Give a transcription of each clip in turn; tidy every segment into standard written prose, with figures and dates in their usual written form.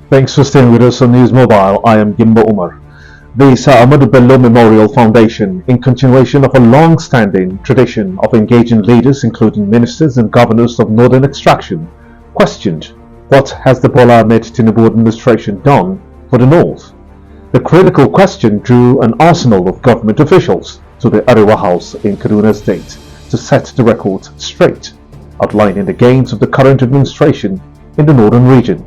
Thanks for staying with us on News Mobile. I am Gimba Umar. The Sir Ahmadu Bello Memorial Foundation, in continuation of a long-standing tradition of engaging leaders, including ministers and governors of northern extraction, questioned what has the Bola Ahmed Tinubu administration done for the north. The critical question drew an arsenal of government officials to the Arewa House in Kaduna State to set the record straight, outlining the gains of the current administration in the northern region.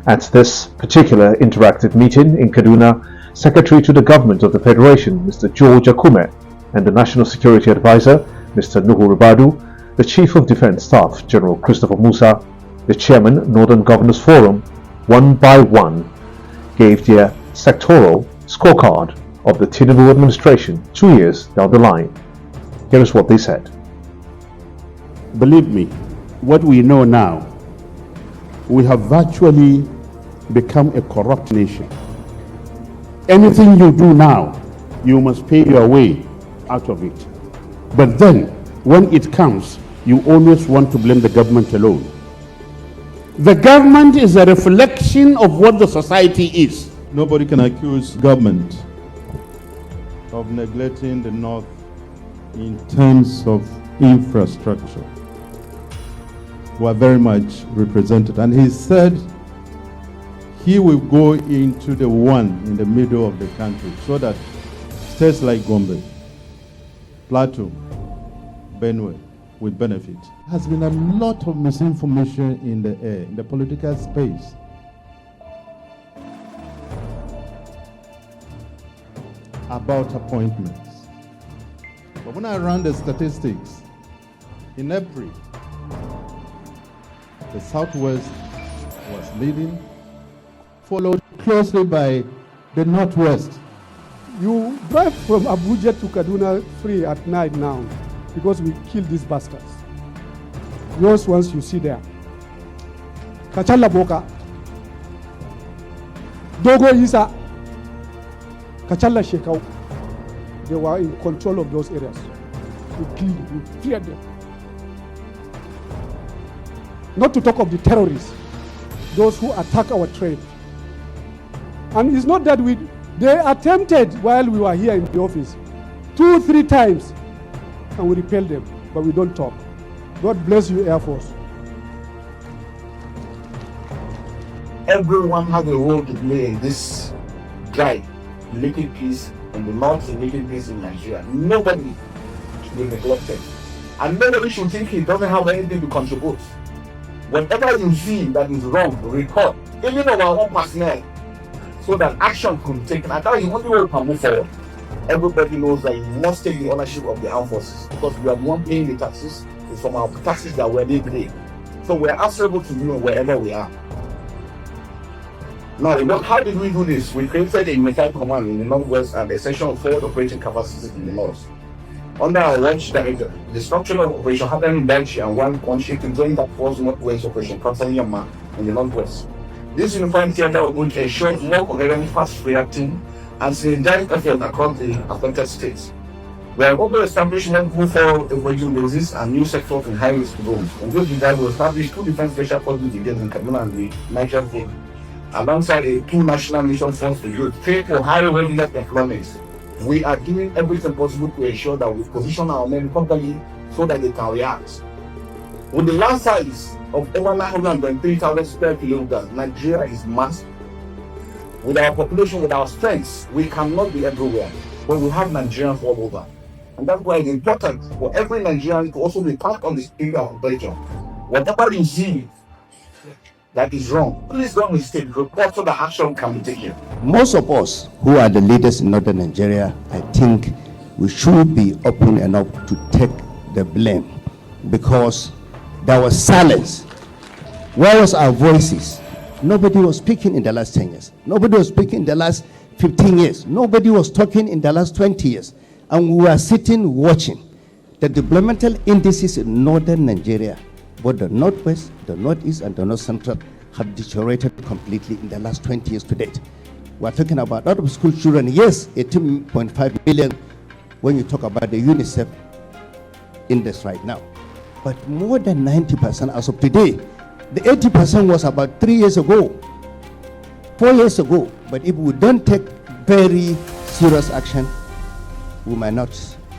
At this particular interactive meeting in Kaduna, Secretary to the Government of the Federation, Mr. George Akume, and the National Security Advisor, Mr. Nuhu Ribadu, the Chief of Defence Staff, General Christopher Musa, the Chairman, Northern Governors Forum, one by one, gave their sectoral scorecard of the Tinubu administration 2 years down the line. Here is what they said. Believe me, what we know now, we have virtually become a corrupt nation. Anything you do now, you must pay your way out of it. But then, when it comes, you always want to blame the government alone. The government is a reflection of what the society is. Nobody can accuse government of neglecting the North in terms of infrastructure. We are very much represented. And he said he will go into the one in the middle of the country so that states like Gombe, Plateau, Benue will benefit. There has been a lot of misinformation in the air, in the political space. About appointments. But when I ran the statistics, in April, the Southwest was leading, followed closely by the Northwest. You drive from Abuja to Kaduna free at night now because we killed these bastards. Yours once you see there. Kachala Boka, Dogo Isa, Kachala Shekau, they were in control of those areas. We cleared them. Not to talk of the terrorists, those who attack our trade. And it's not that they attempted while we were here in the office 2-3 times and we repelled them, but we don't talk. God bless you, Air Force. Everyone has a role to play in this drive, making peace in the north and making peace in Nigeria. Nobody should be neglected. And nobody should think he doesn't have anything to contribute. Whatever you see that is wrong, report, even of our own personnel, so that action can be taken. I tell you, only way we can move forward. Everybody knows that you must take the ownership of the armed forces because we are the one paying the taxes. It's from our taxes that we're paid. So we're answerable to you wherever we are. Now, how did we do this? We created a military command in the Northwest and a section of forward operating capacity in the North. Under our launch director, the structural operation happened in Benchi and one shift in joint that force Northwest operation, Captain Yama in the Northwest. This unified theater will going to ensure more coherent, fast reacting, and synergized effort across the affected states. We have also established multiple forward operating bases and new sectors in high risk zones. In this regard, we established 2 defense special forces divisions in Kaduna and the Niger State, alongside 2 national mission forces to youth, trained for high readiness deployments. We are doing everything possible to ensure that we position our men properly so that they can react. With the land size of over 923,000 square kilometers, Nigeria is massive. With our population, with our strengths, we cannot be everywhere, but we have Nigerians all over. And that's why it's important for every Nigerian to also be part of this area of operation. Whatever you see that is wrong, please don't mistake, report so that action can be taken. Most of us who are the leaders in northern Nigeria, I think we should be open enough to take the blame because there was silence. Where was our voices? Nobody was speaking in the last 10 years. Nobody was speaking in the last 15 years. Nobody was talking in the last 20 years. And we were sitting watching the developmental indices in northern Nigeria, both the northwest, the northeast, and the north central, have deteriorated completely in the last 20 years to date. We're talking about out of school children, yes, 18.5 million when you talk about the UNICEF index right now. But more than 90% as of today, the 80% was about 3 years ago. 4 years ago. But if we don't take very serious action, we might not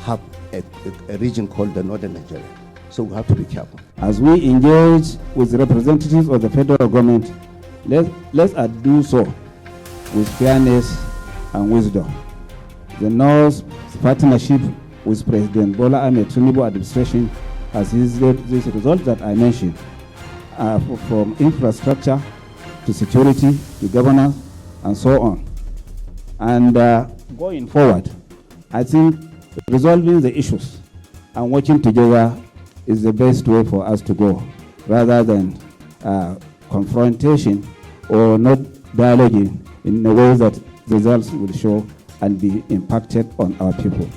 have a region called the Northern Nigeria. So we have to be careful. As we engage with the representatives of the federal government, let's do so with fairness and wisdom. The North's partnership with President Bola Ahmed Tinubu administration has yielded these results that I mentioned, from infrastructure to security to governance and so on. And going forward, I think resolving the issues and working together is the best way for us to go, rather than confrontation or not dialoguing in a way that results will show and be impacted on our people.